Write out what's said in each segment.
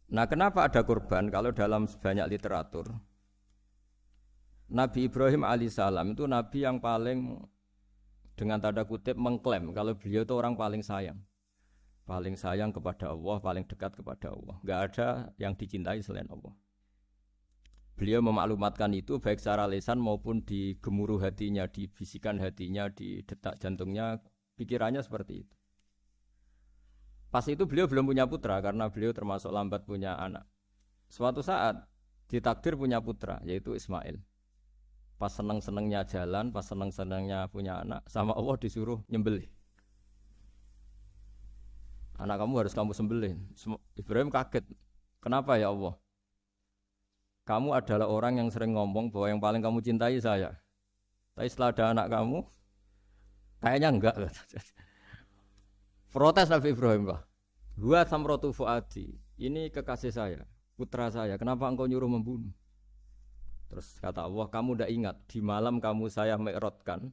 Nah, kenapa ada kurban? Kalau dalam banyak literatur, Nabi Ibrahim alaihissalam itu nabi yang paling dengan tanda kutip mengklaim kalau beliau itu orang paling sayang kepada Allah, paling dekat kepada Allah. Enggak ada yang dicintai selain Allah. Beliau memaklumatkan itu baik secara lisan maupun di gemuruh hatinya, di bisikan hatinya, di detak jantungnya, pikirannya seperti itu. Pas itu beliau belum punya putra karena beliau termasuk lambat punya anak. Suatu saat ditakdir punya putra yaitu Ismail. Pas seneng-senengnya jalan, pas seneng-senengnya punya anak, sama Allah disuruh nyembelih. Anak kamu harus kamu sembelih. Ibrahim kaget. Kenapa ya Allah? Kamu adalah orang yang sering ngomong bahwa yang paling kamu cintai saya. Tapi setelah ada anak kamu, kayaknya enggak. Protes Nabi Ibrahim, Pak. Gua samrotu fuadi. Ini kekasih saya, putra saya. Kenapa engkau nyuruh membunuh? Terus kata Allah, kamu tidak ingat di malam kamu saya mi'rajkan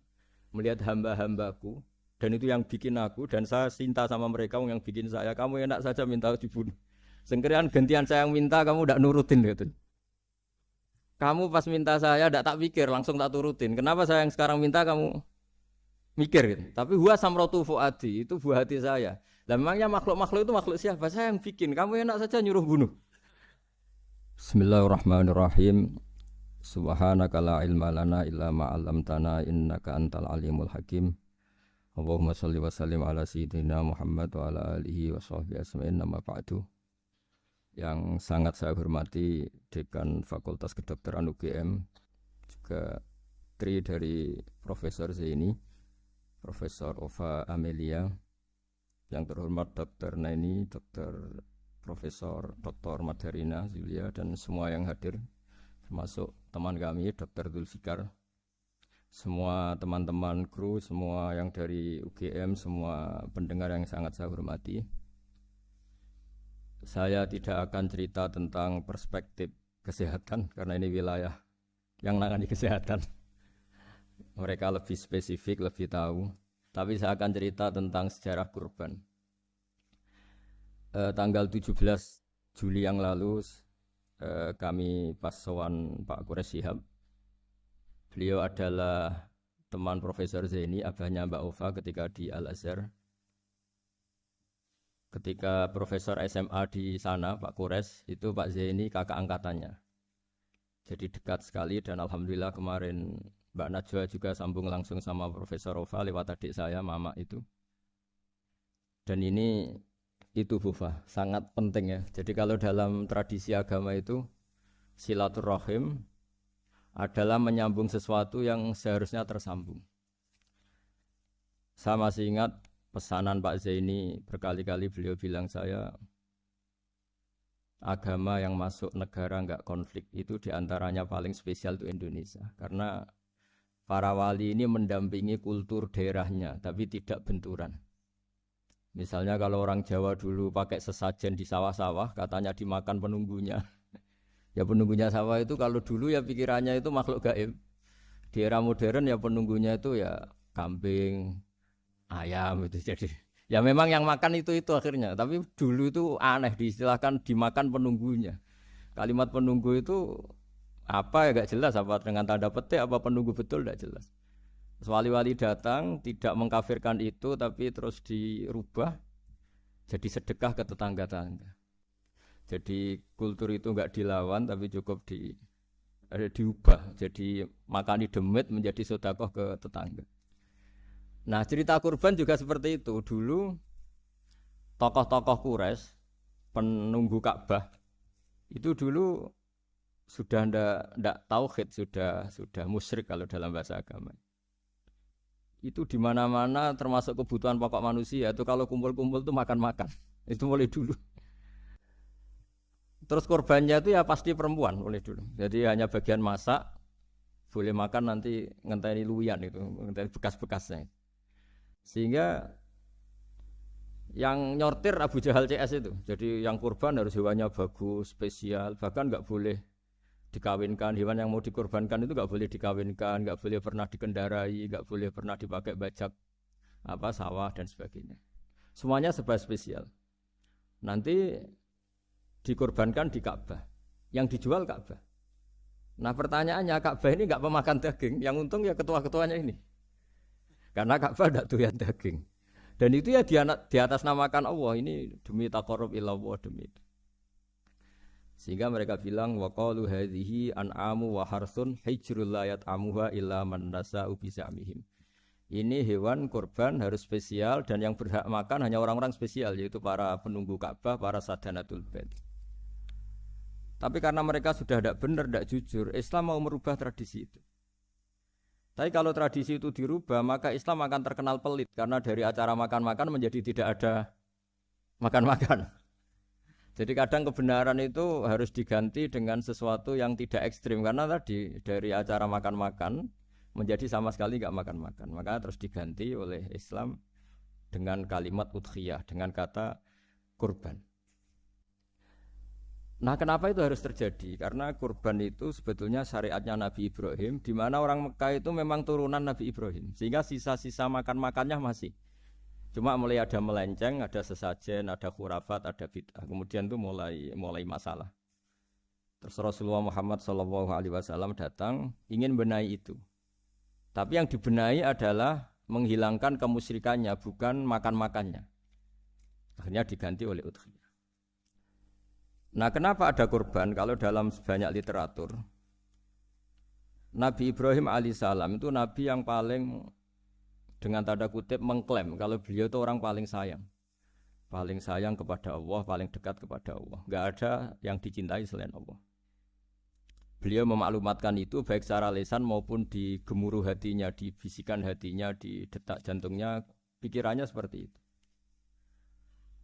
melihat hamba-hambaku dan itu yang bikin aku dan saya cinta sama mereka yang bikin saya. Kamu enak saja minta dibunuh. Sengkerian gantian saya yang minta kamu tidak nurutin gitu. Kamu pas minta saya tidak tak pikir langsung tak turutin. Kenapa saya yang sekarang minta kamu mikir gitu. Tapi huwa samratu fuadi itu buah hati saya. Lah memangnya makhluk-makhluk itu makhluk siapa? Saya yang bikin. Kamu enak saja nyuruh bunuh. Bismillahirrahmanirrahim. Subhanaka la ilma lana illa ma 'allamtana innaka antal alimul hakim. Allahumma shalli wa sallim ala sayyidina Muhammad wa ala alihi wa sahbihi ajmain. Amma ba'du. Yang sangat saya hormati Dekan Fakultas Kedokteran UGM, juga tri dari Profesor Zaini, Profesor Ova Amelia, yang terhormat Dr. Naini, Dr. Profesor Dr. Madharina Zulia, dan semua yang hadir, termasuk teman kami Dr. Zulfikar, semua teman-teman kru, semua yang dari UGM, semua pendengar yang sangat saya hormati. Saya tidak akan cerita tentang perspektif kesehatan karena ini wilayah yang menangani kesehatan. Mereka lebih spesifik, lebih tahu. Tapi saya akan cerita tentang sejarah kurban. Tanggal 17 Juli yang lalu kami pas sowan Pak Quraisy Shihab. Beliau adalah teman Profesor Zaini, abahnya Mbak Ova ketika di Al-Azhar. Ketika Profesor SMA di sana, Pak Quraisy, itu Pak Zaini kakak angkatannya. Jadi dekat sekali dan alhamdulillah kemarin Mbak Najwa juga sambung langsung sama Profesor Ova lewat adik saya, Mama itu. Dan ini itu Bufa, sangat penting ya. Jadi kalau dalam tradisi agama itu silaturahim adalah menyambung sesuatu yang seharusnya tersambung. Saya masih ingat pesanan Pak Zaini berkali-kali beliau bilang saya agama yang masuk negara enggak konflik itu diantaranya paling spesial itu Indonesia karena para wali ini mendampingi kultur daerahnya tapi tidak benturan. Misalnya kalau orang Jawa dulu pakai sesajen di sawah-sawah katanya dimakan penunggunya. Ya penunggunya sawah itu kalau dulu ya pikirannya itu makhluk gaib. Di era modern ya penunggunya itu ya kambing, ayam itu jadi ya memang yang makan itu akhirnya tapi dulu itu aneh diistilahkan dimakan penunggunya. Kalimat penunggu itu apa ya gak jelas apa dengan tanda petik apa penunggu betul gak jelas. Wali-wali datang tidak mengkafirkan itu tapi terus dirubah jadi sedekah ke tetangga-tetangga. Jadi kultur itu enggak dilawan tapi cukup diubah jadi makani demit menjadi sedekah ke tetangga. Nah cerita kurban juga seperti itu. Dulu tokoh-tokoh Quraisy penunggu Ka'bah itu dulu sudah ndak tauhid, sudah musyrik kalau dalam bahasa agama. Itu di mana-mana termasuk kebutuhan pokok manusia itu kalau kumpul-kumpul itu makan-makan. Itu mulai dulu. Terus korbannya itu ya pasti perempuan mulai dulu. Jadi hanya bagian masak boleh makan nanti ngenteni luwian itu, ngenteni bekas-bekasnya. Sehingga yang nyortir Abu Jahal CS itu. Jadi yang kurban harus hewannya bagus, spesial, bahkan enggak boleh dikawinkan. Hewan yang mau dikorbankan itu enggak boleh dikawinkan, enggak boleh pernah dikendarai, enggak boleh pernah dipakai bajak sawah dan sebagainya. Semuanya serba spesial. Nanti dikorbankan di Ka'bah. Yang dijual Ka'bah. Nah pertanyaannya Ka'bah ini enggak pemakan daging, yang untung ya ketua-ketuanya ini. Karena Ka'bah tidak doyan daging. Dan itu ya di atas namakan Allah, ini demi taqarrub ilallah, demi itu. Sehingga mereka bilang wa qalu hadhihi an'amu wa harsun hijrul la yat'amuha illa man nasa'u bi za'mihim. Ini hewan kurban harus spesial dan yang berhak makan hanya orang-orang spesial, yaitu para penunggu Ka'bah, para sadanatul bait. Tapi karena mereka sudah tidak benar, tidak jujur, Islam mau merubah tradisi itu. Tapi kalau tradisi itu dirubah, maka Islam akan terkenal pelit. Karena dari acara makan-makan menjadi tidak ada makan-makan. Jadi kadang kebenaran itu harus diganti dengan sesuatu yang tidak ekstrim. Karena tadi dari acara makan-makan menjadi sama sekali nggak makan-makan. Maka terus diganti oleh Islam dengan kalimat udhiyah, dengan kata kurban. Nah kenapa itu harus terjadi? Karena kurban itu sebetulnya syariatnya Nabi Ibrahim, di mana orang Mekah itu memang turunan Nabi Ibrahim. Sehingga sisa-sisa makan-makannya masih. Cuma mulai ada melenceng, ada sesajen, ada khurafat, ada bid'ah. Kemudian itu mulai masalah. Terus Rasulullah Muhammad SAW datang ingin benahi itu. Tapi yang dibenahi adalah menghilangkan kemusyrikannya, bukan makan-makannya. Akhirnya diganti oleh udhiyah. Nah kenapa ada kurban? Kalau dalam banyak literatur Nabi Ibrahim alaihissalam itu Nabi yang paling dengan tanda kutip mengklaim kalau beliau itu orang paling sayang kepada Allah, paling dekat kepada Allah. Enggak ada yang dicintai selain Allah. Beliau memaklumatkan itu baik secara lisan maupun di gemuruh hatinya, di bisikan hatinya, di detak jantungnya, pikirannya seperti itu.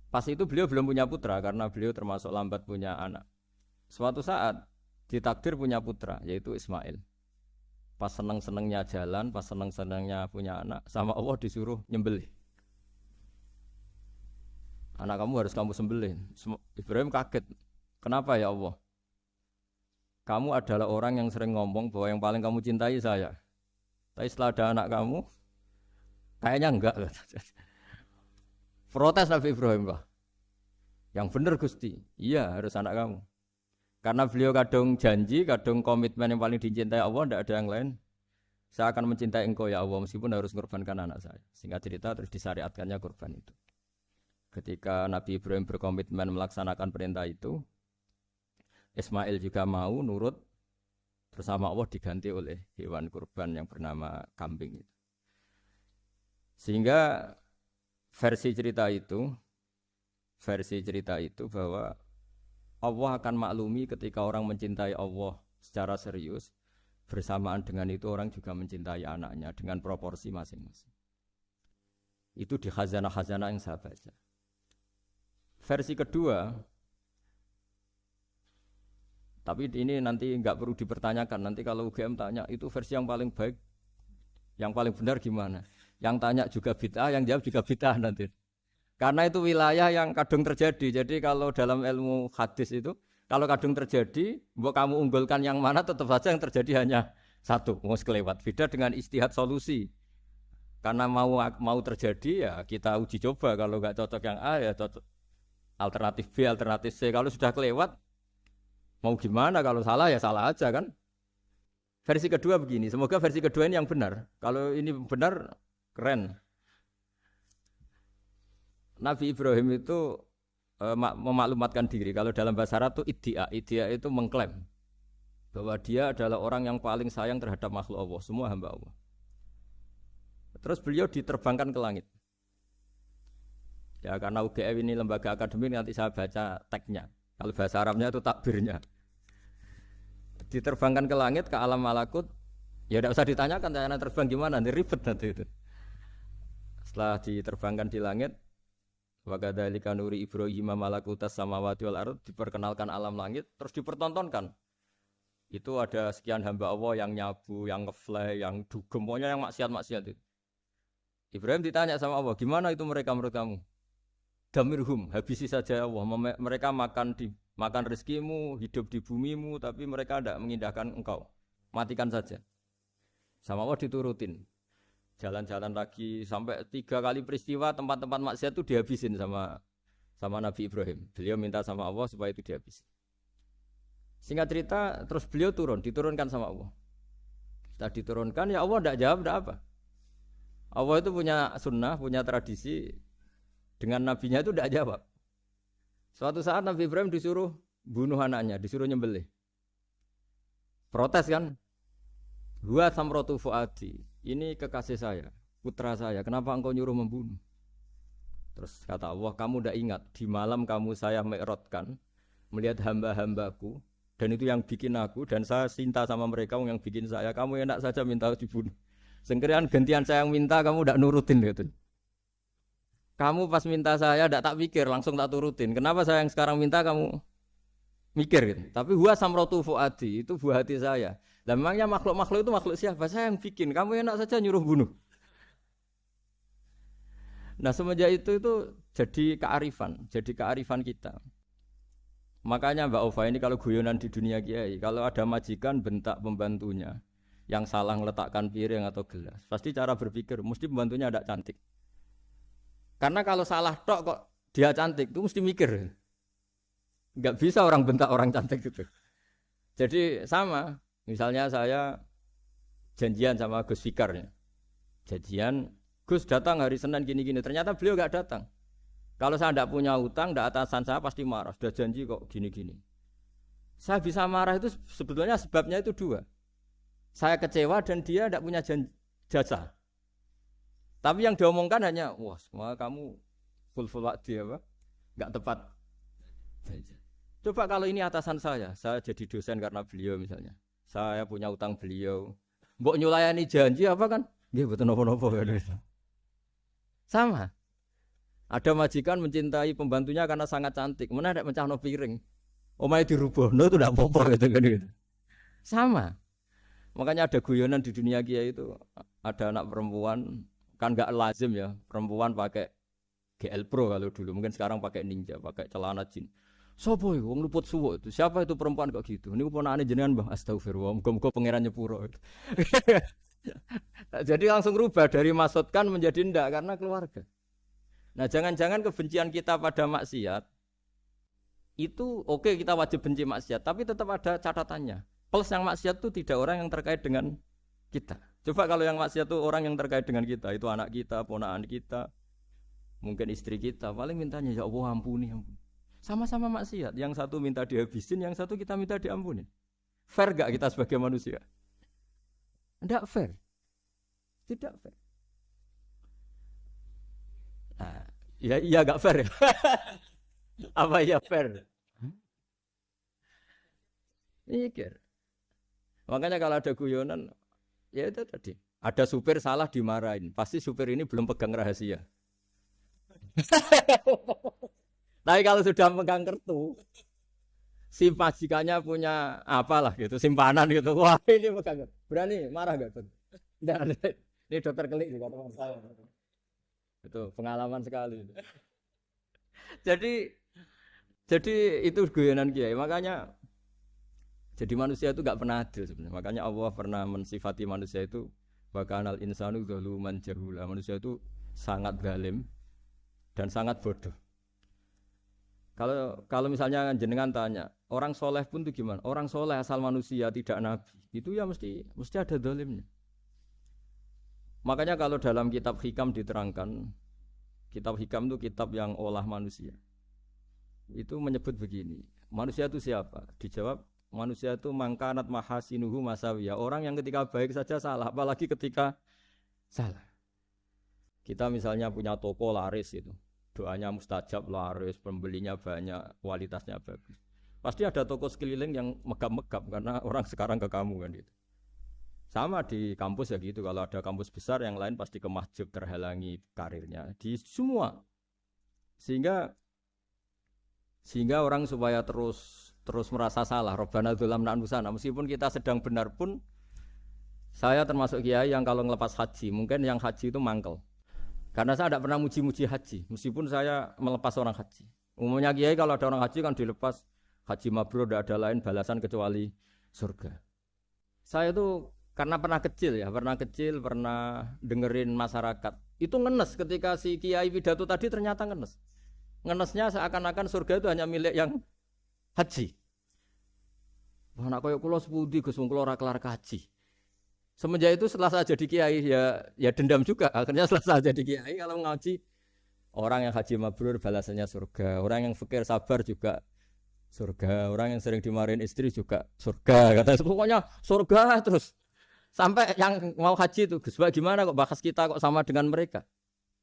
Pas itu beliau belum punya putra karena beliau termasuk lambat punya anak. Suatu saat ditakdir punya putra yaitu Ismail. Pas seneng-senengnya jalan, pas seneng-senengnya punya anak, sama Allah disuruh nyembelih. Anak kamu harus kamu sembelih. Ibrahim kaget. Kenapa ya Allah? Kamu adalah orang yang sering ngomong bahwa yang paling kamu cintai saya. Tapi setelah ada anak kamu, kayaknya enggak. Protes Nabi Ibrahim, Pak. Yang benar Gusti, iya harus anak kamu. Karena beliau kadung janji, kadung komitmen yang paling dicintai Allah, tidak ada yang lain. Saya akan mencintai engkau ya Allah, meskipun harus mengorbankan anak saya. Singkat cerita terus disyariatkannya kurban itu. Ketika Nabi Ibrahim berkomitmen melaksanakan perintah itu, Ismail juga mau nurut, bersama Allah diganti oleh hewan kurban yang bernama kambing itu. Sehingga versi cerita itu bahwa Allah akan maklumi ketika orang mencintai Allah secara serius, bersamaan dengan itu orang juga mencintai anaknya dengan proporsi masing-masing. Itu di khazanah-khazanah yang saya baca. Versi kedua, tapi ini nanti nggak perlu dipertanyakan. Nanti kalau UGM tanya itu versi yang paling baik, yang paling benar gimana? Yang tanya juga bid'ah, yang jawab juga bid'ah nanti. Karena itu wilayah yang kadung terjadi. Jadi kalau dalam ilmu hadis itu, kalau kadung terjadi, mbok kamu unggulkan yang mana, tetap saja yang terjadi hanya satu, mau kelewat. Beda dengan istihad solusi. Karena mau terjadi ya kita uji coba. Kalau nggak cocok yang A ya cocok alternatif B, alternatif C. Kalau sudah kelewat, mau gimana? Kalau salah ya salah aja kan. Versi kedua begini. Semoga versi kedua ini yang benar. Kalau ini benar, keren. Nabi Ibrahim itu memaklumatkan diri. Kalau dalam bahasa Arab itu iddia itu mengklaim bahwa dia adalah orang yang paling sayang terhadap makhluk Allah, semua hamba Allah. Terus beliau diterbangkan ke langit. Ya karena UGM ini lembaga akademik, nanti saya baca teksnya. Kalau bahasa Arabnya itu takbirnya. Diterbangkan ke langit, ke alam malakut. Ya tidak usah ditanyakan, tanya terbang gimana, nanti ribet nanti itu. Setelah diterbangkan di langit, wa kadzalika nuri Ibrahim malakutas samawati wal ardh, diperkenalkan alam langit, terus dipertontonkan. Itu ada sekian hamba Allah yang nyabu, yang ngefly, yang dugem, pokoknya yang maksiat-maksiat itu. Ibrahim ditanya sama Allah, gimana itu mereka menurut kamu? Damirhum, habisi saja Allah. Mereka makan rezekimu, hidup di bumimu, tapi mereka tidak mengindahkan engkau. Matikan saja. Sama Allah diturutin. Jalan-jalan lagi sampai 3 kali peristiwa tempat-tempat maksiat itu dihabisin sama sama Nabi Ibrahim. Beliau minta sama Allah supaya itu dihabisi. Singkat cerita, terus beliau diturunkan sama Allah. Setelah diturunkan, ya Allah tidak jawab, tidak apa. Allah itu punya sunnah, punya tradisi, dengan nabinya itu tidak jawab. Suatu saat Nabi Ibrahim disuruh bunuh anaknya, disuruh nyembelih. Protes kan? Huwa samratu fuadi, ini kekasih saya, putra saya, kenapa engkau nyuruh membunuh? Terus kata Allah, kamu tidak ingat, di malam kamu saya mi'rajkan, melihat hamba-hambaku, dan itu yang bikin aku, dan saya cinta sama mereka yang bikin saya, kamu enak saja minta dibunuh. Sengkerian gantian saya yang minta, kamu tidak nurutin gitu. Kamu pas minta saya tidak tak pikir, langsung tak turutin. Kenapa saya yang sekarang minta kamu mikir gitu. Tapi huwa samratu fuadi, itu buah hati saya. Lah memangnya makhluk-makhluk itu makhluk siapa? Saya yang bikin. Kamu enak saja nyuruh bunuh. Nah, semenjak itu jadi kearifan kita. Makanya Mbak Ova ini kalau guyonan di dunia kiai, kalau ada majikan bentak pembantunya yang salah meletakkan piring atau gelas, pasti cara berpikir mesti pembantunya ada cantik. Karena kalau salah tok kok dia cantik, itu mesti mikir. Enggak bisa orang bentak orang cantik gitu. Jadi sama, misalnya saya janjian sama Gus Fikar ya. Janjian, Gus datang hari Senin gini-gini, ternyata beliau enggak datang. Kalau saya tidak punya utang, tidak atasan saya pasti marah. Sudah janji kok gini-gini. Saya bisa marah itu sebetulnya sebabnya itu dua. Saya kecewa dan dia tidak punya jasa. Tapi yang diomongkan hanya, wah semua kamu full waktu apa? Enggak tepat. Coba kalau ini atasan saya jadi dosen karena beliau misalnya. Saya punya utang beliau. Mbok nyulayani janji apa kan? Nggih mboten napa-napa. Sama. Ada majikan mencintai pembantunya karena sangat cantik. Mana ada mencahno piring. Omahe dirubahno itu ndak apa-apa gitu kan gitu. Sama. Makanya ada guyonan di dunia kiai itu ada anak perempuan kan enggak lazim ya, perempuan pakai GL Pro kalau dulu, mungkin sekarang pakai Ninja, pakai celana jin. Sopo iku wong luput suwuk itu. Siapa itu perempuan kok gitu? Niku ponakane jenengan, Mbah. Astagfirullah. Muga-muga pangeran nyepuro. Jadi langsung rubah dari maksudkan menjadi ndak karena keluarga. Nah, jangan-jangan kebencian kita pada maksiat itu oke, kita wajib benci maksiat, tapi tetap ada catatannya. Plus yang maksiat itu tidak orang yang terkait dengan kita. Coba kalau yang maksiat itu orang yang terkait dengan kita, itu anak kita, ponakan kita, mungkin istri kita, paling mintanya ya Allah ampuni. Sama-sama maksiat, yang satu minta dihabisin, yang satu kita minta diampuni. Fair gak kita sebagai manusia? Tidak fair. Tidak fair. Nah, iya gak fair ya? Apa ya fair? Mikir. Makanya kalau ada guyonan, ya itu tadi. Ada supir salah dimarahin. Pasti supir ini belum pegang rahasia. Tapi kalau sudah pegang kartu, si majikannya punya apalah gitu, simpanan gitu. Wah ini pegang. Berani marah gak tuh? Tidak. Ini dokter kelik juga teman saya. Itu pengalaman sekali. Jadi itu guyonan kiai. Makanya jadi manusia itu gak pernah adil sebenarnya. Makanya Allah pernah mensifati manusia itu bakanal insanu zaluman jahula. Manusia itu sangat zalim dan sangat bodoh. Kalau misalnya jenengan tanya, orang soleh pun itu gimana? Orang soleh asal manusia tidak nabi. Itu ya mesti ada zalimnya. Makanya kalau dalam kitab Hikam diterangkan, kitab Hikam itu kitab yang olah manusia. Itu menyebut begini, manusia itu siapa? Dijawab, manusia itu mangkanat mahasinuhu masawiyah. Orang yang ketika baik saja salah, apalagi ketika salah. Kita misalnya punya toko laris itu, doanya mustajab, laris, pembelinya banyak, kualitasnya bagus. Pasti ada toko sekeliling yang megap-megap karena orang sekarang ke kamu kan itu. Sama di kampus ya gitu, kalau ada kampus besar yang lain pasti kemahjub, terhalangi karirnya di semua. Sehingga orang supaya terus merasa salah, Rabbana dzalamna anfusana, meskipun kita sedang benar pun. Saya termasuk kiai yang kalau ngelepas haji, mungkin yang haji itu mangkel. Karena saya tidak pernah muji-muji haji, meskipun saya melepas orang haji. Umumnya kiai kalau ada orang haji kan dilepas, haji mabrur, tidak ada lain balasan kecuali surga. Saya itu karena pernah kecil, pernah dengerin masyarakat. Itu ngenes ketika si kiai pidato tadi ternyata ngenes. Ngenesnya seakan-akan surga itu hanya milik yang haji. Wah, anak koyo kula sepundi Gus wong kula ora kelar kaji. Semenjak itu setelah saya jadi kiai ya dendam juga. Akhirnya setelah saya jadi kiai kalau ngaji orang yang haji mabrur balasannya surga, orang yang fakir sabar juga surga, orang yang sering dimarahin istri juga surga. Kata pokoknya surga terus. Sampai yang mau haji itu Gus gimana kok bahas kita kok sama dengan mereka?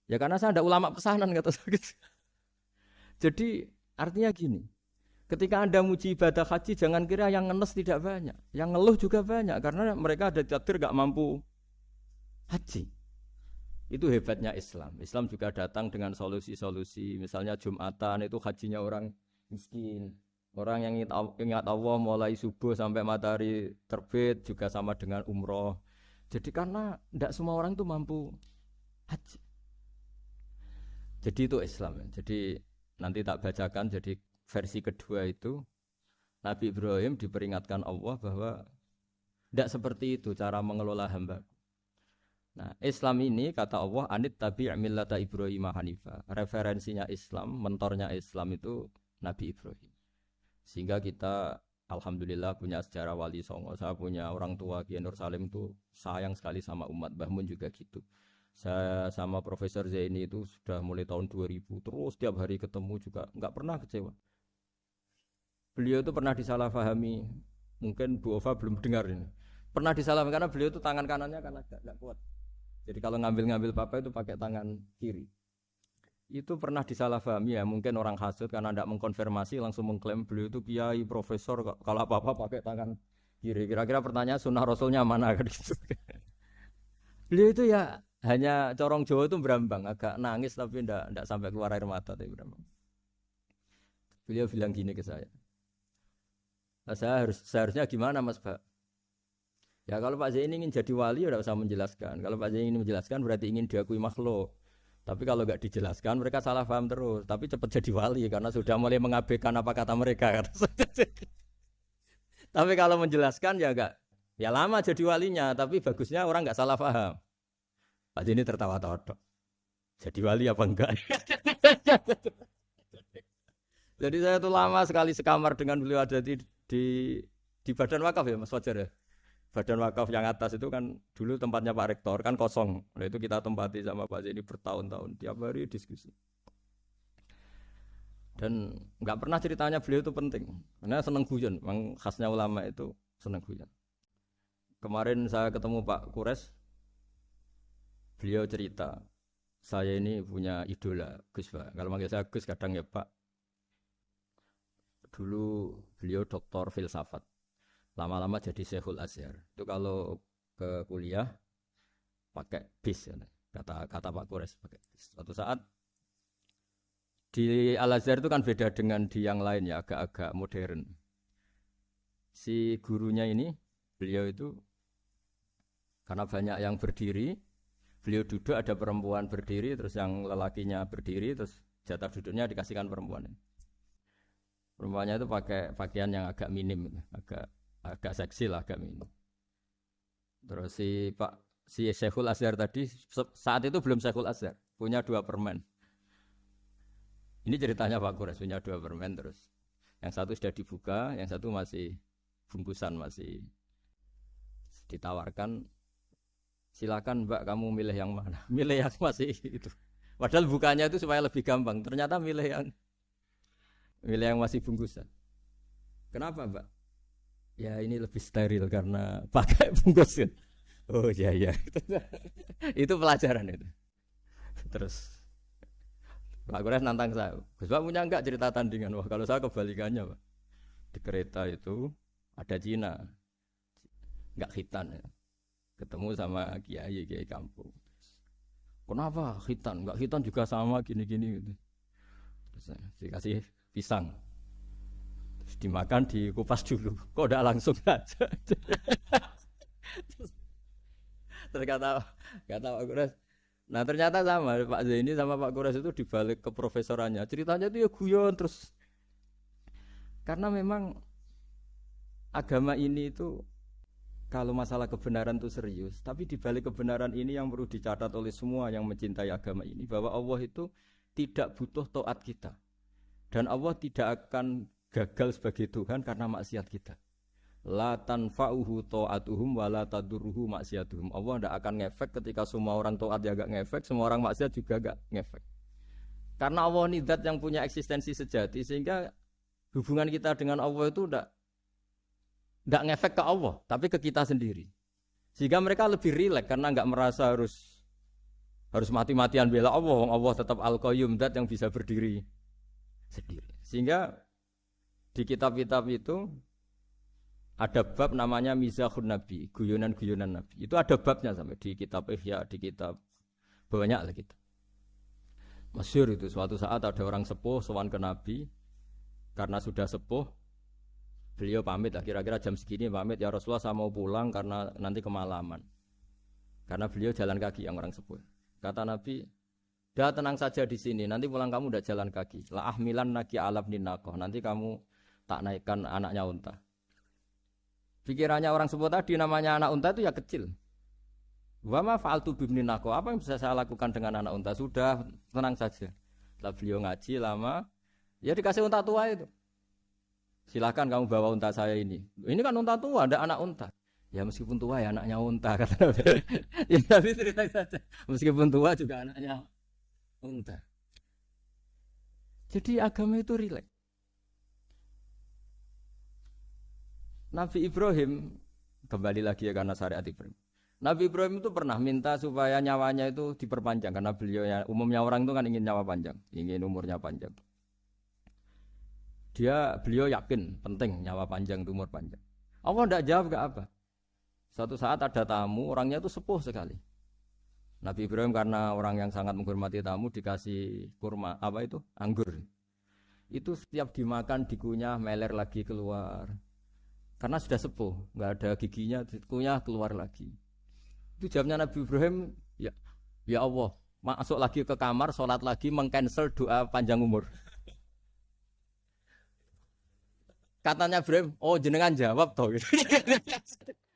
Ya karena saya ada ulama pesanan kata saya gitu. Jadi artinya gini. Ketika Anda muji ibadah haji, jangan kira yang ngenes tidak banyak. Yang ngeluh juga banyak, karena mereka ada takdir gak mampu haji. Itu hebatnya Islam. Islam juga datang dengan solusi-solusi. Misalnya Jumatan itu hajinya orang miskin. Orang yang ingat Allah mulai subuh sampai matahari terbit juga sama dengan umroh. Jadi karena tidak semua orang itu mampu haji. Jadi itu Islam. Jadi nanti tak bacakan, jadi versi kedua itu Nabi Ibrahim diperingatkan Allah bahwa tidak seperti itu cara mengelola hamba. Nah, Islam ini kata Allah anit tabi' millata Ibrahim hanifa. Referensinya Islam, mentornya Islam itu Nabi Ibrahim. Sehingga kita alhamdulillah punya sejarah wali songo. Saya punya orang tua Kiai Nur Salim itu sayang sekali sama umat. Mbah Mun juga gitu. Saya sama Profesor Zaini itu sudah mulai tahun 2000 terus tiap hari ketemu juga nggak pernah kecewa. Beliau itu pernah disalahpahami, mungkin Bu Ova belum dengar ini. Pernah disalahpahami karena beliau itu tangan kanannya kan agak kuat. Jadi kalau ngambil papa itu pakai tangan kiri. Itu pernah disalahpahami ya, mungkin orang hasud karena tidak mengkonfirmasi langsung mengklaim beliau itu kiai profesor kalau apa-apa pakai tangan kiri. Kira-kira pertanyaan sunnah rasulnya mana kan gitu. Beliau itu ya hanya corong Jawa itu berambang, agak nangis tapi tidak sampai keluar air mata tapi berambang. Beliau bilang gini ke saya. Saya seharusnya gimana Mas Pak? Ya kalau Pak Zaini ingin jadi wali ya tidak usah menjelaskan. Kalau Pak Zaini ingin menjelaskan berarti ingin diakui makhluk. Tapi kalau nggak dijelaskan mereka salah paham terus. Tapi cepat jadi wali karena sudah mulai mengabaikan apa kata mereka. Tapi kalau menjelaskan ya enggak. Ya lama jadi walinya. Tapi bagusnya orang nggak salah paham. Pak Zaini tertawa-tawa. Jadi wali apa enggak? Jadi saya tuh lama sekali sekamar dengan beliau ada di badan wakaf ya Mas Fajar ya. Badan wakaf yang atas itu kan dulu tempatnya Pak Rektor kan kosong. Nah itu kita tempati sama Pak Zaini bertahun-tahun tiap hari diskusi. Dan nggak pernah ceritanya beliau itu penting. Karena seneng guyon, memang khasnya ulama itu seneng guyon. Kemarin saya ketemu Pak Kures, beliau cerita, saya ini punya idola Gus Pak. Kalau manggil saya Gus kadang ya Pak. Dulu beliau doktor filsafat, lama-lama jadi Syekhul Azhar. Itu kalau ke kuliah pakai bis, ya. kata Pak Kures pakai bis. Suatu saat di Al Azhar itu kan beda dengan di yang lain ya, agak-agak modern. Si gurunya ini, beliau itu karena banyak yang berdiri, beliau duduk ada perempuan berdiri, terus yang lelakinya berdiri, terus jatah duduknya dikasihkan perempuan. Perempuannya itu pakai pakaian yang agak minim, agak seksi lah, agak minim. Terus si Syekhul Azhar tadi saat itu belum Syekhul Azhar, punya 2 permen. Ini ceritanya Pak Kures punya 2 permen terus. Yang satu sudah dibuka, yang satu masih bungkusan masih ditawarkan. Silakan Mbak kamu milih yang mana? Milih yang masih itu. Padahal bukanya itu supaya lebih gampang. Ternyata milih yang masih bungkusan. Kenapa Mbak? Ya ini lebih steril karena pakai bungkusan. Oh iya. Itu pelajaran itu. Terus Pak Kures nantang saya. Gus Pak punya enggak cerita tandingan? Wah kalau saya kebalikannya Pak. Di kereta itu ada Cina. Enggak khitan ya. Ketemu sama kiai kampung. Kenapa khitan? Enggak khitan juga sama gini-gini gitu. Terus dikasih pisang. Terus dimakan dikupas dulu. Kok udah langsung aja. Terus kata Pak Kures. Nah ternyata sama Pak Zaini sama Pak Kures itu dibalik ke profesorannya. Ceritanya itu ya guyon terus. Karena memang agama ini itu kalau masalah kebenaran itu serius. Tapi dibalik kebenaran ini yang perlu dicatat oleh semua yang mencintai agama ini. Bahwa Allah itu tidak butuh taat kita. Dan Allah tidak akan gagal sebagai Tuhan karena maksiat kita. La tanfa'uhu ta'atuhum wa la tadurruhu maksiatuhum. Allah tidak akan ngefek ketika semua orang taat ya gak ngefek, semua orang maksiat juga gak ngefek. Karena Allah ini zat yang punya eksistensi sejati, sehingga hubungan kita dengan Allah itu tidak ngefek ke Allah, tapi ke kita sendiri. Sehingga mereka lebih rileks karena nggak merasa harus mati-matian bela Allah. Allah tetap Al-Qayyum, zat yang bisa berdiri sendiri. Sehingga di kitab-kitab itu ada bab namanya Mizahun Nabi, guyonan-guyonan Nabi. Itu ada babnya sampai di kitab Ihya, di kitab banyak lah kita. Masyhur itu suatu saat ada orang sepuh sowan ke Nabi karena sudah sepuh. Beliau pamit lah, kira-kira jam segini pamit, ya Rasulullah saya mau pulang karena nanti kemalaman. Karena beliau jalan kaki yang orang sepuh. Kata Nabi, dah tenang saja di sini, nanti pulang kamu udah jalan kaki. La ahmilan naki alab ninakoh, nanti kamu tak naikkan anaknya unta. Pikirannya orang sepuh tadi namanya anak unta itu ya kecil. Wa ma fa'altu bibninako, apa yang bisa saya lakukan dengan anak unta? Sudah, tenang saja. Setelah beliau ngaji lama, ya dikasih unta tua itu. Silakan kamu bawa unta saya ini. Ini kan unta tua, ada anak unta. Ya meskipun tua ya anaknya unta kata Nabi. Ya tapi cerita saja. Meskipun tua juga anaknya unta. Jadi agama itu rileks. Nabi Ibrahim, kembali lagi ya karena syariat Ibrahim. Nabi Ibrahim itu pernah minta supaya nyawanya itu diperpanjang. Karena beliau umumnya orang itu kan ingin nyawa panjang, ingin umurnya panjang. Beliau yakin penting nyawa panjang, umur panjang. Allah tidak jawab ke apa. Suatu saat ada tamu, orangnya itu sepuh sekali. Nabi Ibrahim karena orang yang sangat menghormati tamu dikasih kurma, anggur. Itu setiap dimakan dikunyah meler lagi keluar. Karena sudah sepuh, nggak ada giginya, dikunyah keluar lagi. Itu jawabnya Nabi Ibrahim, ya Allah, masuk lagi ke kamar, sholat lagi, mengcancel doa panjang umur. Katanya Ibrahim, oh jenengan jawab toh. Gitu.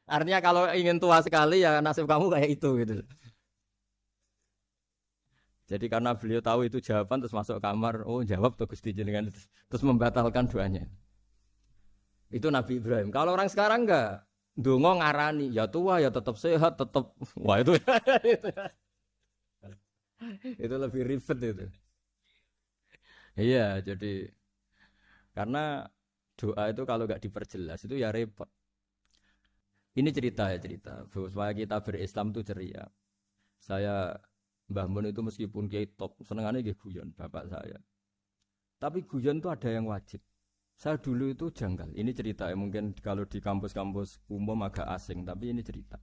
Artinya kalau ingin tua sekali ya nasib kamu kayak itu gitu. Jadi karena beliau tahu itu jawaban terus masuk kamar, oh jawab toh Gusti jenengan, terus membatalkan doanya. Itu Nabi Ibrahim. Kalau orang sekarang enggak, ndonga ngarani, ya tua ya tetap sehat, tetap wah itu itu lebih ribet itu. Iya, jadi karena doa itu kalau enggak diperjelas itu ya repot. Ini cerita supaya kita berislam itu ceria. Saya Mbah Mun itu meskipun kiai top, senengannya nggih guyon bapak saya. Tapi guyon itu ada yang wajib. Saya dulu itu janggal. Ini cerita ya, mungkin kalau di kampus-kampus umum agak asing, tapi ini cerita.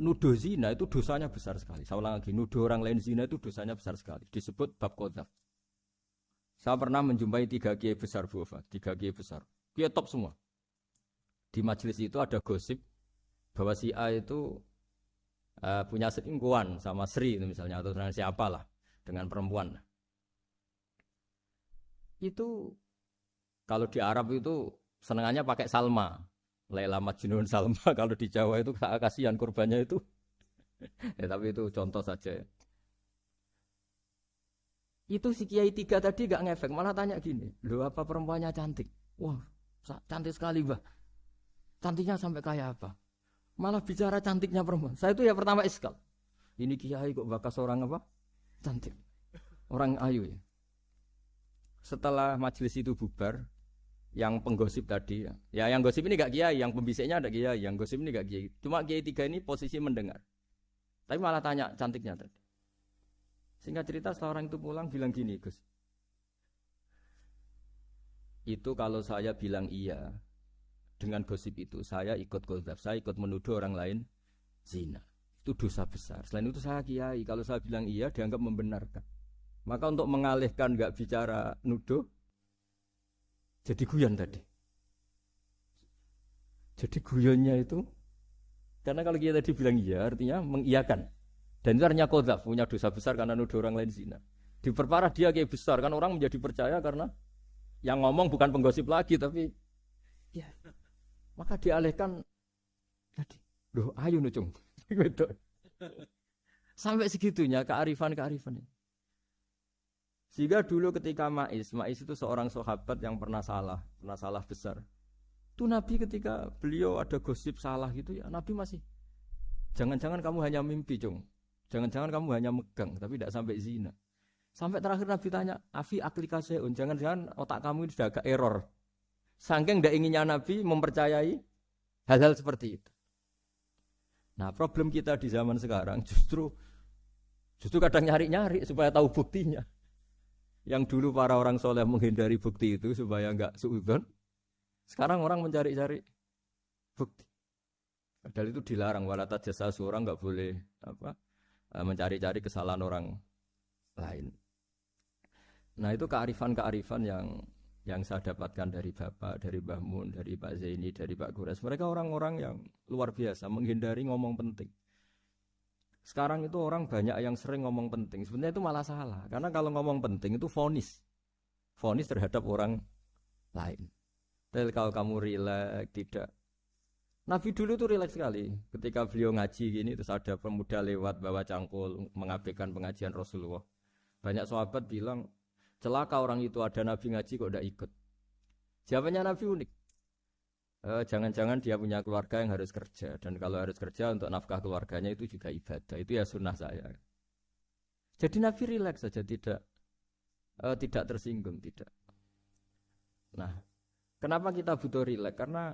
Nuduh zina itu dosanya besar sekali. Saya ulang lagi, nuduh orang lain zina itu dosanya besar sekali. Disebut bab qadzaf. Saya pernah menjumpai 3 kiai besar wafat, 3 kiai besar. Kiai top semua. Di majelis itu ada gosip bahwa si A itu punya selingkuhan sama Sri itu misalnya, atau dengan siapalah, dengan perempuan. Itu kalau di Arab itu senengannya pakai Salma. Laila Majnun Salma. Kalau di Jawa itu kasihan kurbannya itu. Ya, tapi itu contoh saja. Itu si Kiai 3 tadi gak ngefek, malah tanya gini, loh apa perempuannya cantik? Wah, cantik sekali Mbah. Cantiknya sampai kayak apa? Malah bicara cantiknya perempuan. Saya itu ya pertama iskal. Ini Kiai kok bakas orang apa? Cantik. Orang ayu ya. Setelah majelis itu bubar, yang penggosip tadi ya yang gosip ini gak kiai, yang pembisiknya ada kiai, yang gosip ini gak kiai. Cuma kiai 3 ini posisi mendengar. Tapi malah tanya cantiknya tadi. Singkat cerita setelah orang itu pulang bilang gini, Gus. Itu kalau saya bilang iya dengan gosip itu, saya ikut qadzaf, saya ikut menuduh orang lain zina. Itu dosa besar. Selain itu saya kiai, kalau saya bilang iya dianggap membenarkan. Maka untuk mengalihkan enggak bicara nuduh, jadi guyon tadi. Jadi guyonnya itu, karena kalau kita tadi bilang iya, artinya mengiyakan. Dan itu artinya qadzaf, punya dosa besar karena nuduh orang lain zina. Diperparah dia kayak besar, kan orang menjadi percaya karena yang ngomong bukan penggosip lagi, tapi ya. Maka dialihkan tadi. Loh, ayo nucung. Sampai segitunya kearifan. Sehingga dulu ketika Maiz itu seorang sahabat yang pernah salah besar. Itu Nabi ketika beliau ada gosip salah gitu ya, Nabi masih jangan-jangan kamu hanya mimpi, Cung. Jangan-jangan kamu hanya megang tapi tidak sampai zina. Sampai terakhir Nabi tanya, "Afi aklikaseun, jangan-jangan otak kamu ini sudah agak error." Saking tidak inginnya Nabi mempercayai hal-hal seperti itu. Nah, problem kita di zaman sekarang justru kadang nyari-nyari supaya tahu buktinya. Yang dulu para orang soleh menghindari bukti itu supaya enggak suudzon. Sekarang orang mencari-cari bukti. Padahal itu dilarang, wala tajassasu, orang enggak boleh mencari-cari kesalahan orang lain. Nah, itu kearifan-kearifan yang saya dapatkan dari Bapak, dari Mbah Mun, dari Pak Zaini, dari Pak Gures. Mereka orang-orang yang luar biasa menghindari ngomong penting. Sekarang itu orang banyak yang sering ngomong penting. Sebenarnya itu malah salah. Karena kalau ngomong penting itu vonis. Vonis terhadap orang lain. Tapi kalau kamu rileks, tidak. Nabi dulu itu rileks sekali. Ketika beliau ngaji gini, terus ada pemuda lewat bawa cangkul, mengabaikan pengajian Rasulullah. Banyak sahabat bilang, celaka orang itu ada Nabi ngaji kok tidak ikut. Jawabannya Nabi unik. Jangan-jangan dia punya keluarga yang harus kerja. Dan kalau harus kerja untuk nafkah keluarganya itu juga ibadah. Itu ya sunnah saya. Jadi Nabi rileks saja, tidak tersinggung, tidak. Nah, kenapa kita butuh rileks? Karena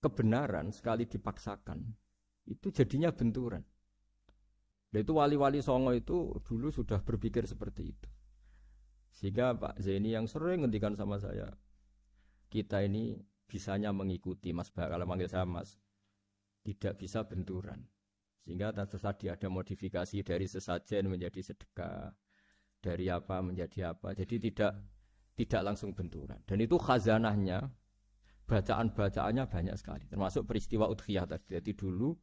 kebenaran sekali dipaksakan, itu jadinya benturan. Dan itu wali-wali Songo itu dulu sudah berpikir seperti itu. Sehingga Pak Zaini yang sering ngendikan sama saya, kita ini bisanya mengikuti Mas Ba, kalau manggil saya Mas, tidak bisa benturan. Sehingga tadi ada modifikasi dari sesajen menjadi sedekah, dari apa menjadi apa. Jadi tidak langsung benturan. Dan itu khazanahnya, bacaan-bacaannya banyak sekali. Termasuk peristiwa Udhiyah tadi. Jadi dulu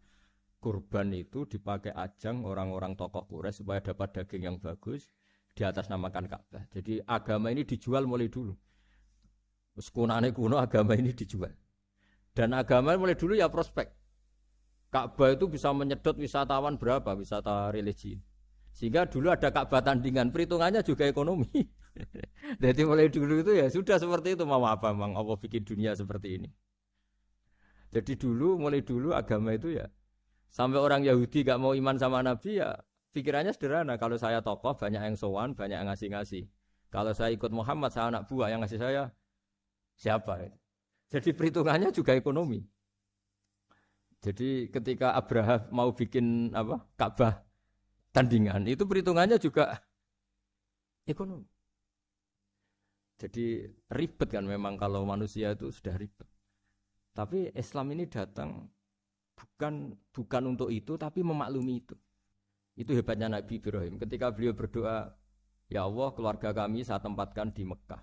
kurban itu dipakai ajang orang-orang tokoh Quraisy supaya dapat daging yang bagus, di atas namakan Ka'bah. Jadi agama ini dijual mulai dulu. Kuno agama ini dijual. Dan agama mulai dulu ya prospek. Ka'bah itu bisa menyedot wisatawan berapa, wisata religi. Sehingga dulu ada Ka'bah tandingan, perhitungannya juga ekonomi. Jadi mulai dulu itu ya sudah seperti itu, mau apa Mang, Allah bikin dunia seperti ini. Jadi mulai dulu agama itu ya, sampai orang Yahudi gak mau iman sama Nabi ya, pikirannya sederhana, kalau saya tokoh banyak yang sowan, banyak yang ngasih-ngasih. Kalau saya ikut Muhammad, saya anak buah, yang ngasih saya siapa? Jadi perhitungannya juga ekonomi. Jadi ketika Abraham mau bikin Ka'bah tandingan, itu perhitungannya juga ekonomi. Jadi ribet kan memang kalau manusia itu sudah ribet. Tapi Islam ini datang bukan untuk itu, tapi memaklumi itu. Itu hebatnya Nabi Ibrahim. Ketika beliau berdoa, ya Allah, keluarga kami saya tempatkan di Mekah.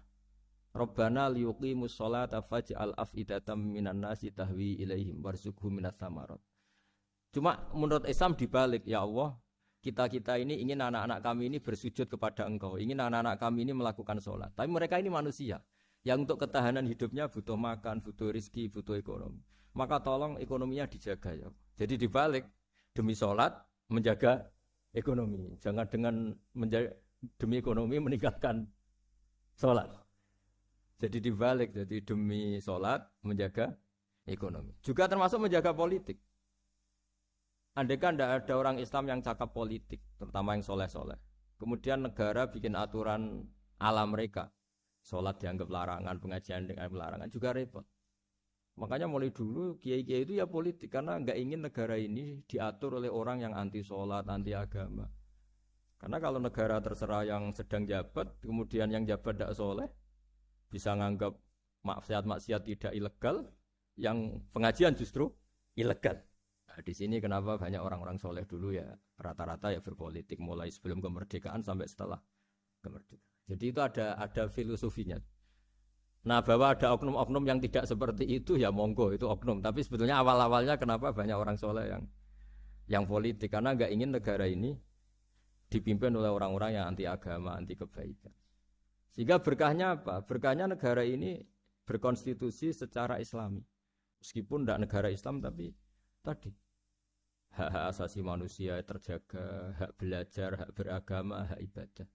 Rabbana liyuqimus sholata faj'al af'idatam minan nasi tahwi ilaihim warzuqhum minas samarat. Cuma menurut Islam dibalik, ya Allah, kita ini ingin anak-anak kami ini bersujud kepada Engkau, ingin anak-anak kami ini melakukan sholat. Tapi mereka ini manusia yang untuk ketahanan hidupnya butuh makan, butuh rizki, butuh ekonomi. Maka tolong ekonominya dijaga ya. Jadi dibalik, demi sholat menjaga ekonomi. Jangan dengan demi ekonomi meninggalkan sholat. Jadi dibalik, jadi demi sholat menjaga ekonomi. Juga termasuk menjaga politik. Andaikan tidak ada orang Islam yang cakap politik, terutama yang soleh-soleh. Kemudian negara bikin aturan ala mereka. Sholat dianggap larangan, pengajian dianggap larangan, juga repot. Makanya mulai dulu kiai-kiai itu ya politik, karena nggak ingin negara ini diatur oleh orang yang anti sholat, anti agama. Karena kalau negara terserah yang sedang jabat, kemudian yang jabat tidak soleh, bisa nganggap maksiat-maksiat tidak ilegal, yang pengajian justru ilegal. Nah, di sini kenapa banyak orang-orang soleh dulu ya rata-rata ya berpolitik mulai sebelum kemerdekaan sampai setelah kemerdekaan. Jadi itu ada filosofinya. Nah, bahwa ada oknum-oknum yang tidak seperti itu ya monggo, itu oknum. Tapi sebetulnya awal-awalnya kenapa banyak orang soleh yang politik, karena nggak ingin negara ini dipimpin oleh orang-orang yang anti agama, anti kebaikan. Sehingga berkahnya apa? Berkahnya negara ini berkonstitusi secara Islami. Meskipun tidak negara Islam, tapi tadi hak-hak asasi manusia terjaga, hak belajar, hak beragama, hak ibadah.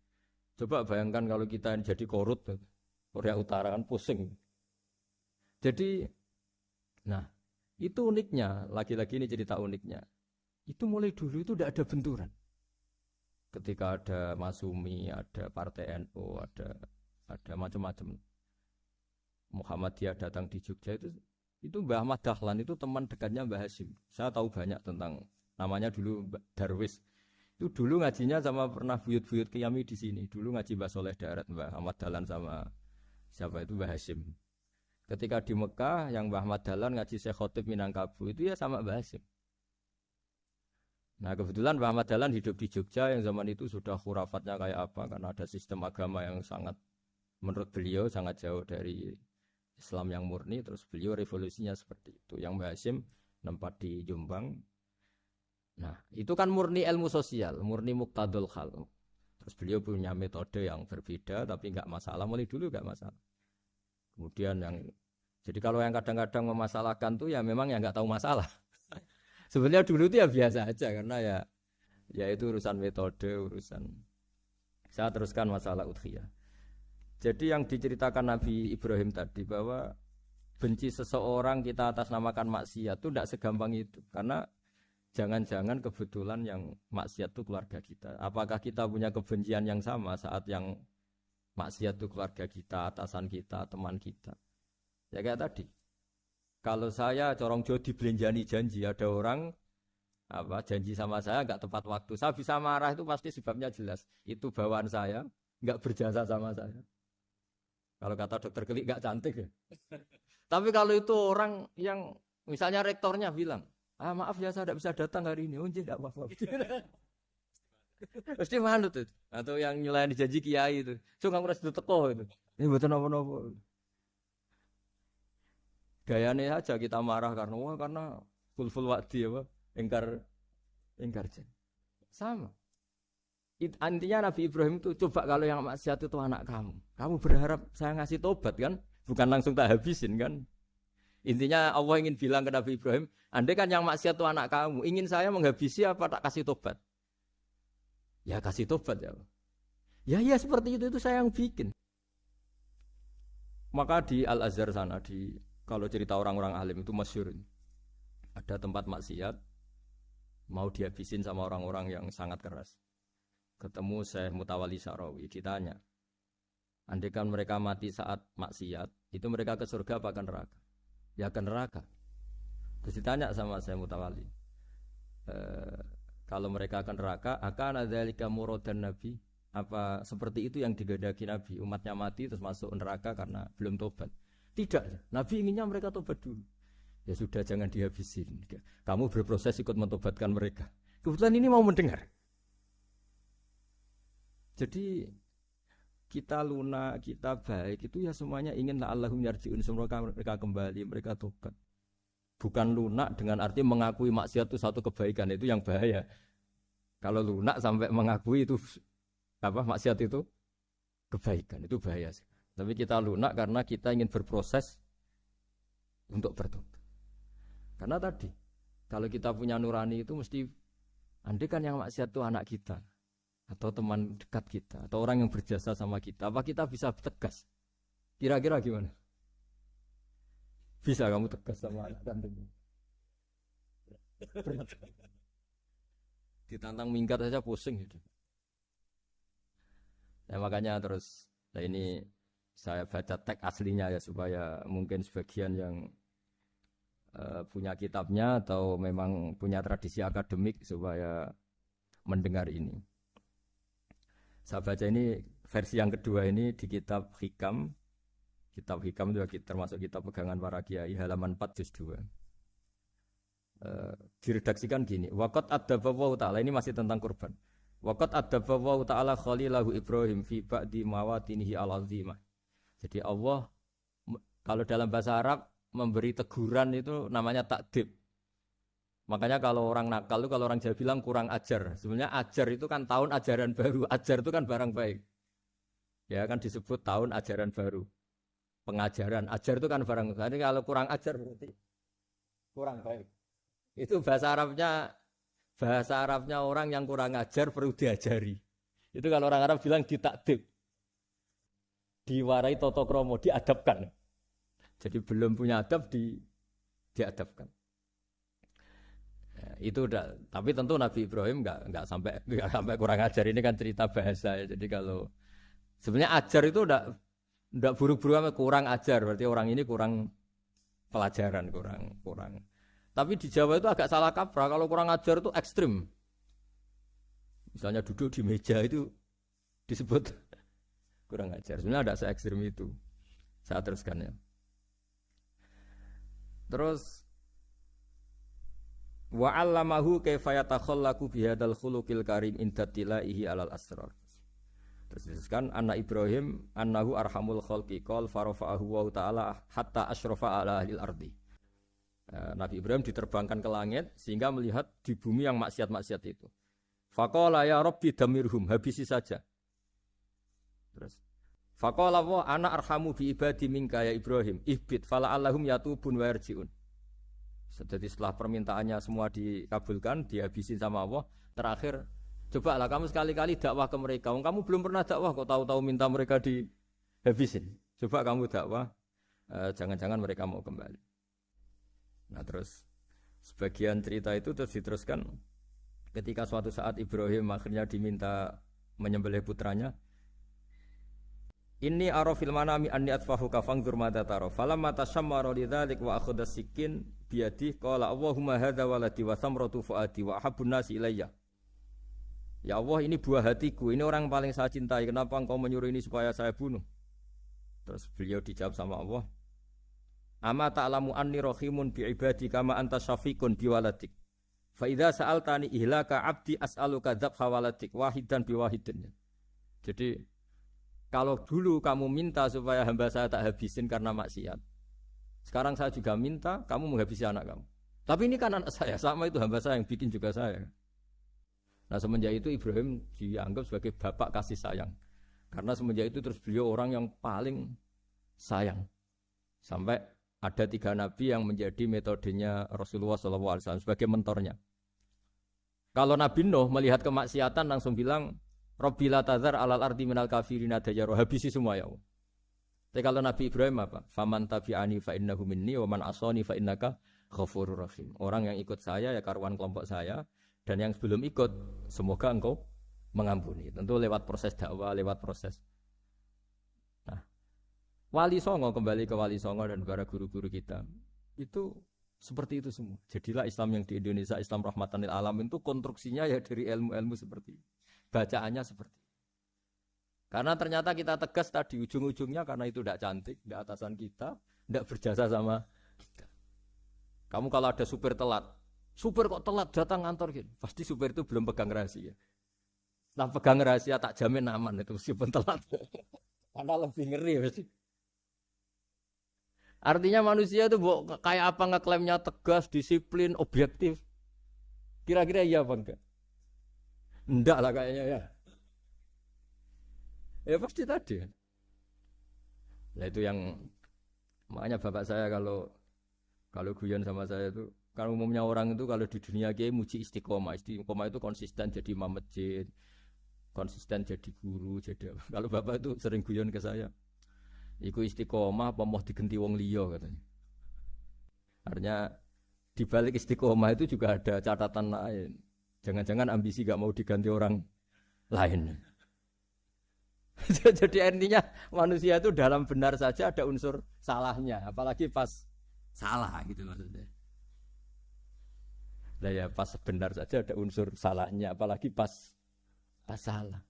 Coba bayangkan kalau kita jadi korut, Korea Utara kan pusing. Jadi, nah itu uniknya, lagi-lagi ini cerita uniknya. Itu mulai dulu itu tidak ada benturan. Ketika ada Masumi, ada Partai NU, ada macam-macam. Muhammadiyah datang di Jogja itu Mbah Ahmad Dahlan itu teman dekatnya Mbah Hasyim. Saya tahu banyak tentang namanya dulu Darwis. Itu dulu ngajinya sama pernah buyut-buyut Qiyami di sini. Dulu ngaji Mbah Soleh Darat, Mbah Ahmad Dahlan sama siapa itu Mbah Hasyim. Ketika di Mekah yang Mbah Ahmad Dahlan ngaji Syekh Khotib Minangkabau itu ya sama Mbah Hasyim. Nah kebetulan Mbah Ahmad Dahlan hidup di Jogja yang zaman itu sudah khurafatnya kayak apa karena ada sistem agama yang sangat menurut beliau sangat jauh dari Islam yang murni, terus beliau revolusinya seperti itu. Yang Mbah Hasyim nempat di Jombang. Nah itu kan murni ilmu sosial, murni muqtadul hal. Terus beliau punya metode yang berbeda tapi nggak masalah, mulai dulu nggak masalah. Kemudian jadi kalau yang kadang-kadang memasalahkan tuh ya memang yang nggak tahu masalah. Sebenarnya dulu itu ya biasa aja karena ya itu urusan metode, urusan. Saya teruskan masalah udhiyah. Jadi yang diceritakan Nabi Ibrahim tadi bahwa benci seseorang kita atasnamakan maksiat itu tidak segampang itu. Karena jangan-jangan kebetulan yang maksiat itu keluarga kita. Apakah kita punya kebencian yang sama saat yang maksiat itu keluarga kita, atasan kita, teman kita. Ya kayak tadi. Kalau saya corong Jawa dibelenjani janji, ada orang janji sama saya nggak tepat waktu. Saya bisa marah itu pasti sebabnya jelas. Itu bawaan saya, nggak berjasa sama saya. Kalau kata dokter Kelik nggak cantik ya. Tapi kalau itu orang yang misalnya rektornya bilang, maaf ya saya tidak bisa datang hari ini. Tidak apa-apa. Pasti manut itu. Atau yang nyelayan janji kiai itu. So nggak ngerasa teko itu. Ini betul apa-apa. Gayanya aja kita marah karena full wadi apa ingkar sama. Intinya Nabi Ibrahim itu coba kalau yang maksiat itu anak kamu berharap saya ngasih tobat kan, bukan langsung tak habisin kan. Intinya Allah ingin bilang ke Nabi Ibrahim, andai kan yang maksiat itu anak kamu, ingin saya menghabisi apa tak kasih tobat? Ya kasih tobat ya. Ya seperti itu saya yang bikin. Maka di Al Azhar sana kalau cerita orang-orang alim itu masyhur. Ada tempat maksiat mau dihabisin sama orang-orang yang sangat keras. Ketemu Syekh Mutawalli Sya'rawi ditanya, andai kan mereka mati saat maksiat, itu mereka ke surga apa ke neraka? Ya ke neraka. Terus ditanya sama Syekh Mutawalli, kalau mereka ke neraka, akan adzalika muradan Nabi? Apa seperti itu yang digedaki Nabi? Umatnya mati terus masuk neraka karena belum tobat. Tidak, Nabi inginnya mereka tobat dulu. Ya sudah jangan dihabisin. Kamu berproses ikut mentobatkan mereka. Kebetulan ini mau mendengar. Jadi kita lunak, kita baik itu ya semuanya ingin la'allahum yarji'un, semoga mereka kembali, mereka tobat. Bukan lunak dengan arti mengakui maksiat itu satu kebaikan, itu yang bahaya. Kalau lunak sampai mengakui itu maksiat itu kebaikan, itu bahaya sih. Tapi kita lunak karena kita ingin berproses untuk bertobat. Karena tadi, kalau kita punya nurani itu mesti, andai kan yang maksiat itu anak kita, atau teman dekat kita, atau orang yang berjasa sama kita, apa kita bisa tegas? Kira-kira gimana? Bisa kamu tegas sama anak kandungmu? Ditantang minggat saja pusing gitu. Nah, makanya terus, ini saya baca teks aslinya ya supaya mungkin sebagian yang punya kitabnya atau memang punya tradisi akademik supaya mendengar ini. Saya baca ini versi yang kedua ini di kitab Hikam. Kitab Hikam itu termasuk kitab pegangan para kiai halaman 4 juz 2. Diredaksikan gini, waqat adzaballahu ta'ala, ini masih tentang kurban. Waqat adzaballahu ta'ala khalilahu Ibrahim fi ba'di mawatinihi al-azimah. Jadi Allah kalau dalam bahasa Arab memberi teguran itu namanya takdib. Makanya kalau orang nakal itu kalau orang Jawa bilang kurang ajar. Sebenarnya ajar itu kan tahun ajaran baru. Ajar itu kan barang baik. Ya kan disebut tahun ajaran baru. Pengajaran. Ajar itu kan barang baik. Jadi kalau kurang ajar berarti kurang baik. Itu bahasa Arabnya orang yang kurang ajar perlu diajari. Itu kalau orang Arab bilang ditakdib. diwarai tata krama, diadabkan. Jadi belum punya adab diadabkan. Ya, itu udah. Tapi tentu Nabi Ibrahim nggak sampai kurang ajar. Ini kan cerita bahasa ya. Jadi kalau sebenarnya ajar itu udah buruk-buruk kurang ajar. Berarti orang ini kurang pelajaran, kurang. Tapi di Jawa itu agak salah kaprah. Kalau kurang ajar itu ekstrim. Misalnya duduk di meja itu disebut kurang ajar. Sebenarnya ada se-ekstrim itu. Saya teruskan ya. Terus wa 'allamahu kaifa yatakhallaqu bihadzal khuluqil karim inda tilaihi alal asrar. Terus kan anak Ibrahim annahu arhamul khalqi qol farafa'ahu wa ta'ala hatta asyrafa ala ahlil ardi. Nabi Ibrahim diterbangkan ke langit sehingga melihat di bumi yang maksiat-maksiat itu. Faqala ya rabbi damirhum, habisi saja. Terus faqala wa ana arhamu bi ibadi minka ya Ibrahim ihbit fala allahum yatubun wa yarjiun. Jadi setelah permintaannya semua dikabulkan, dihabisin sama Allah, terakhir cobalah kamu sekali-kali dakwah ke mereka. Kamu belum pernah dakwah kok tahu-tahu minta mereka dihabisin. Coba kamu dakwah, jangan-jangan mereka mau kembali. Nah terus sebagian cerita itu terus diteruskan ketika suatu saat Ibrahim akhirnya diminta menyembelih putranya. Inni arafil manami anni atfahu kafang durmata taro. Falamma tashammara lidzalik wa akhadha sikin biyadi qala Allahumma hadza waladi wa samratu fuadi wa habbun nasi ilayya. Ya Allah, ini buah hatiku, ini orang paling saya cintai. Kenapa engkau menyuruh ini supaya saya bunuh? Terus beliau dijawab sama Allah, ama ta'lamu anni rahimun bi ibadi kama anta syafiqun bi waladik. Fa idza sa'altani ihlaka 'abdi as'aluka dzabha waladik wahidan bi wahidin. Jadi kalau dulu kamu minta supaya hamba saya tak habisin karena maksiat, sekarang saya juga minta kamu menghabisi anak kamu. Tapi ini kan anak saya, sama itu hamba saya yang bikin juga saya. Nah semenjak itu Ibrahim dianggap sebagai bapak kasih sayang. Karena semenjak itu terus beliau orang yang paling sayang. Sampai ada 3 nabi yang menjadi metodenya Rasulullah SAW sebagai mentornya. Kalau Nabi Nuh melihat kemaksiatan langsung bilang, Rabbi la tadzar alal ardi minal kafirina dayaro, habisi semua ya Allah. Tapi kalau Nabi Ibrahim apa? Faman tabi'ani fa innahu minni wa man asani fa innaka ghafurur rahim. Orang yang ikut saya ya karuan kelompok saya, dan yang sebelum ikut semoga engkau mengampuni. Tentu lewat proses dakwah, lewat proses. Nah, Wali Songo, kembali ke Wali Songo dan para guru-guru kita, itu seperti itu semua. Jadilah Islam yang di Indonesia, Islam rahmatan lil alamin itu konstruksinya ya dari ilmu-ilmu seperti itu. Bacaannya seperti itu. Karena ternyata kita tegas tadi ujung-ujungnya karena itu tidak cantik, tidak atasan kita, tidak berjasa sama kita. Kamu kalau ada supir telat, supir kok telat datang kantor gitu, pasti supir itu belum pegang rahasia. Nah pegang rahasia tak jamin aman itu meskipun telat. Karena lebih ngeri pasti. Artinya manusia itu kayak apa ngeklaimnya tegas, disiplin, objektif. Kira-kira iya apa enggak? Enggak lah kayaknya ya. Ya pasti tadi. Nah itu yang makanya bapak saya kalau guyon sama saya itu, kalau umumnya orang itu kalau di dunia kiai muji istiqomah. Istiqomah itu konsisten jadi imam masjid, konsisten jadi guru, jadi apa. Kalau bapak itu sering guyon ke saya, iku istiqomah apa mau digenti wong liya katanya. Artinya di balik istiqomah itu juga ada catatan lain. Jangan-jangan ambisi gak mau diganti orang lain. Jadi intinya manusia itu dalam benar saja ada unsur salahnya, apalagi pas salah gitu maksudnya. Nah ya pas benar saja ada unsur salahnya, apalagi pas salah.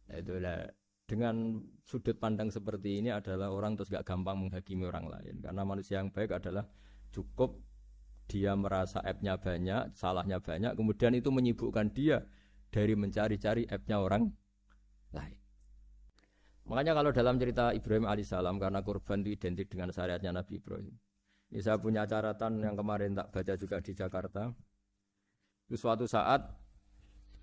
Nah itulah dengan sudut pandang seperti ini adalah orang terus gak gampang menghakimi orang lain. Karena manusia yang baik adalah cukup dia merasa aibnya banyak, salahnya banyak, kemudian itu menyibukkan dia dari mencari-cari aibnya orang lain. Makanya kalau dalam cerita Ibrahim alaihissalam, karena kurban itu identik dengan syariatnya Nabi Ibrahim. Ini saya punya catatan yang kemarin tak baca juga di Jakarta. Itu suatu saat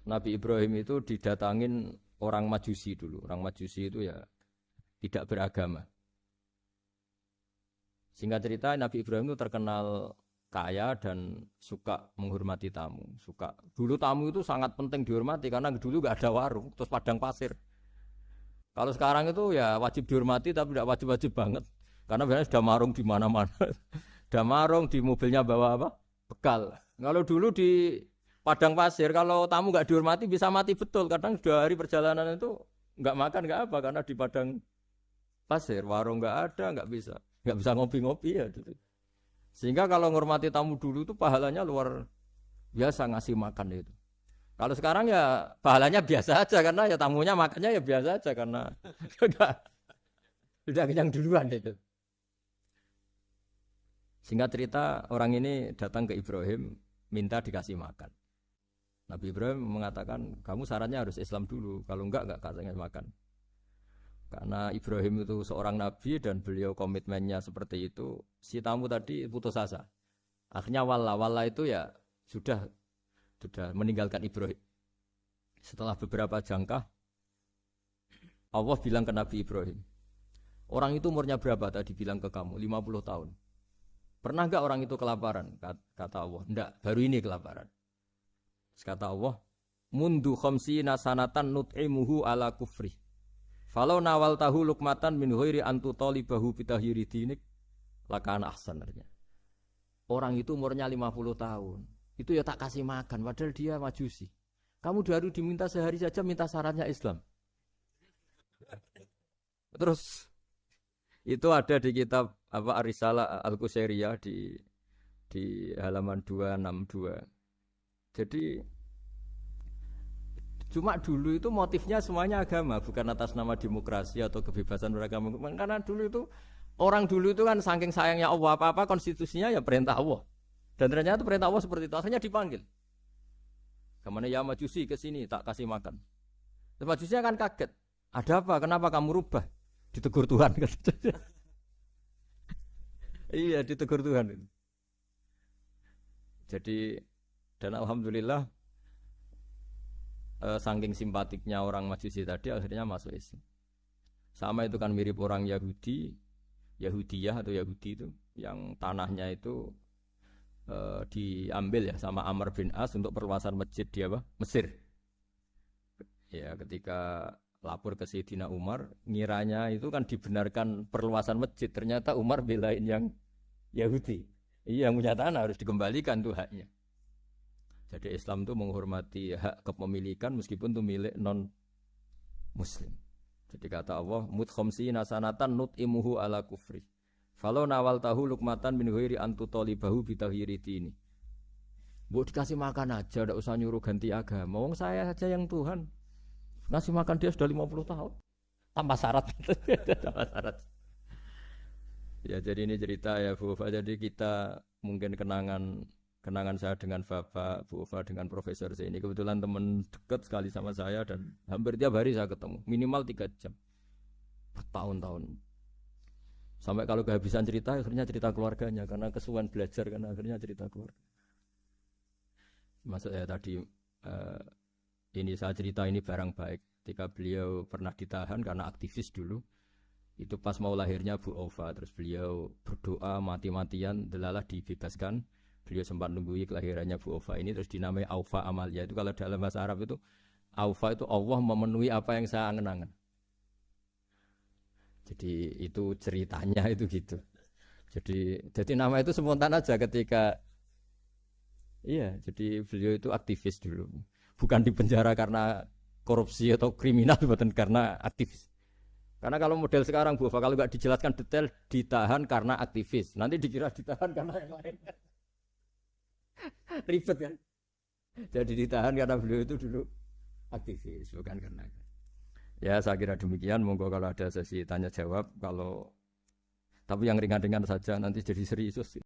Nabi Ibrahim itu didatangin orang Majusi dulu. Orang Majusi itu ya tidak beragama. Singkat cerita Nabi Ibrahim itu terkenal kaya dan suka menghormati tamu. Dulu tamu itu sangat penting dihormati karena dulu nggak ada warung, terus padang pasir. Kalau sekarang itu ya wajib dihormati tapi tidak wajib-wajib banget. Karena biasanya sudah marung di mana-mana. Sudah marung di mobilnya bawa apa? Bekal. Kalau dulu di padang pasir, kalau tamu nggak dihormati bisa mati betul. Kadang 2 hari perjalanan itu nggak makan nggak apa karena di padang pasir, warung nggak ada, nggak bisa ngopi-ngopi ya. Sehingga kalau menghormati tamu dulu itu pahalanya luar biasa ngasih makan itu. Kalau sekarang ya pahalanya biasa aja karena ya tamunya makannya ya biasa aja karena sudah kenyang duluan itu. Singkat cerita orang ini datang ke Ibrahim minta dikasih makan. Nabi Ibrahim mengatakan kamu syaratnya harus Islam dulu, kalau enggak kasih makan. Karena Ibrahim itu seorang nabi dan beliau komitmennya seperti itu, si tamu tadi putus asa. Akhirnya walla itu ya sudah meninggalkan Ibrahim. Setelah beberapa jangkah, Allah bilang ke Nabi Ibrahim, orang itu umurnya berapa tadi bilang ke kamu? 50 tahun. Pernah enggak orang itu kelaparan? Kata Allah, enggak, baru ini kelaparan. Kata Allah, mundu khamsina sanatan nut'imuhu ala kufri. Falau nawal tahu lukmatan min ghairi antu talibahu bitahiri dinik lakana ahsan. Orang itu umurnya 50 tahun. Itu ya tak kasih makan, padahal dia majusi. Kamu baru diminta sehari saja minta syaratnya Islam. Terus itu ada di kitab apa Ar-Risalah Al-Qusairiyah di halaman 262. Jadi cuma dulu itu motifnya semuanya agama, bukan atas nama demokrasi atau kebebasan beragama. Karena dulu itu orang dulu itu kan saking sayangnya Allah, apa-apa konstitusinya ya perintah Allah. Dan ternyata perintah Allah seperti itu, akhirnya dipanggil. Kemana ya majusi ke sini tak kasih makan. Dan majusinya kan kaget. Ada apa? Kenapa kamu rubah? Ditegur Tuhan. Iya, ditegur Tuhan. Jadi dan alhamdulillah saking simpatiknya orang majusi tadi akhirnya masuk Islam. Sama itu kan mirip orang Yahudiyah atau Yahudi itu yang tanahnya itu diambil ya sama Amr bin As untuk perluasan masjid di apa? Mesir. Ya, ketika lapor ke Sayyidina Umar, ngiranya itu kan dibenarkan perluasan masjid, ternyata Umar belain yang Yahudi. Iya, yang punya tanah harus dikembalikan tuh haknya. Jadi Islam itu menghormati hak kepemilikan meskipun itu milik non muslim. Jadi kata Allah, mut khamsina sanatan nut'imuhu ala kufri. Falau nawal tahu lukmatan min ghairi antu talibahu bitahiri ini. Mbok dikasih makan aja, ndak usah nyuruh ganti agama. Wong saya saja yang Tuhan. Ngasih makan dia sudah 50 tahun. Tanpa syarat. Tanpa syarat. Ya jadi ini cerita ya Bu Ufa. Jadi kita mungkin kenangan saya dengan Bapak, Bu Ufa dengan Profesor ini kebetulan teman dekat sekali sama saya dan hampir tiap hari saya ketemu. Minimal 3 jam. Bertahun-tahun. Sampai kalau kehabisan cerita, akhirnya cerita keluarganya karena kesuwan belajar karena akhirnya cerita keluarga. Maksud saya tadi ini saya cerita ini barang baik. Ketika beliau pernah ditahan karena aktivis dulu, itu pas mau lahirnya Bu Aufa, terus beliau berdoa mati-matian, delalah dibebaskan. Beliau sempat nunggu kelahirannya Bu Aufa ini, terus dinamai Aufa Amalia. Itu kalau dalam bahasa Arab itu Aufa itu Allah memenuhi apa yang saya angen-angen. Jadi itu ceritanya itu gitu. Jadi nama itu spontan aja ketika iya, jadi beliau itu aktivis dulu. Bukan dipenjara karena korupsi atau kriminal, bukan karena aktivis. Karena kalau model sekarang Bu, kalau nggak dijelaskan detail ditahan karena aktivis, nanti dikira ditahan karena yang lain. Ribet kan? Jadi ditahan karena beliau itu dulu aktivis, bukan karena. Ya saya kira demikian, monggo kalau ada sesi tanya jawab, kalau tapi yang ringan-ringan saja nanti jadi serius.